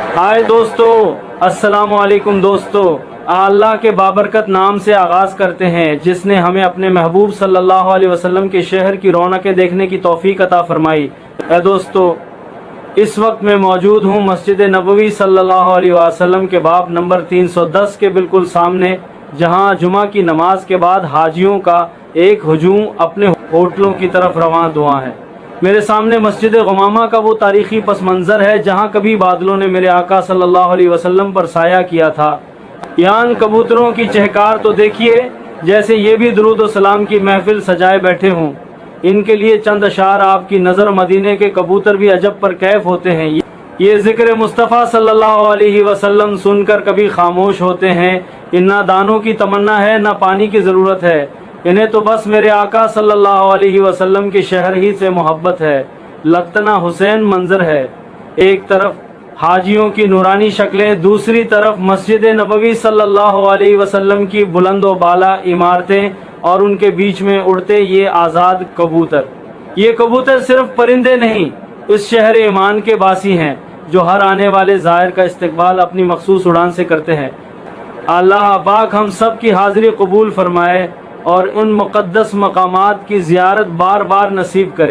ہائے دوستو، السلام علیکم دوستو۔ اللہ کے بابرکت نام سے آغاز کرتے ہیں جس نے ہمیں اپنے محبوب صلی اللہ علیہ وسلم کے شہر کی رونقیں دیکھنے کی توفیق عطا فرمائی۔ اے دوستو، اس وقت میں موجود ہوں مسجد نبوی صلی اللہ علیہ وسلم کے باب نمبر 310 کے بالکل سامنے، جہاں جمعہ کی نماز کے بعد حاجیوں کا ایک ہجوم اپنے ہوٹلوں کی طرف رواں دواں ہے۔ میرے سامنے مسجد غمامہ کا وہ تاریخی پس منظر ہے جہاں کبھی بادلوں نے میرے آقا صلی اللہ علیہ وسلم پر سایہ کیا تھا۔ یہاں کبوتروں کی چہکار تو دیکھیے، جیسے یہ بھی درود و سلام کی محفل سجائے بیٹھے ہوں۔ ان کے لیے چند اشعار آپ کی نظر مدینے کے کبوتر بھی عجب پر کیف ہوتے ہیں۔ یہ ذکر مصطفیٰ صلی اللہ علیہ وسلم سن کر کبھی خاموش ہوتے ہیں۔ ان نہ دانوں کی تمنا ہے نہ پانی کی ضرورت ہے، انہیں تو بس میرے آقا صلی اللہ علیہ وسلم کے شہر ہی سے محبت ہے۔ لقتنا حسین منظر ہے، ایک طرف حاجیوں کی نورانی شکلیں، دوسری طرف مسجد نبوی صلی اللہ علیہ وسلم کی بلند و بالا عمارتیں اور ان کے بیچ میں اڑتے یہ آزاد کبوتر۔ یہ کبوتر صرف پرندے نہیں، اس شہر ایمان کے باسی ہیں جو ہر آنے والے زائر کا استقبال اپنی مخصوص اڑان سے کرتے ہیں۔ اللہ پاک ہم سب کی حاضری قبول فرمائے اور ان مقدس مقامات کی زیارت بار بار نصیب کرے۔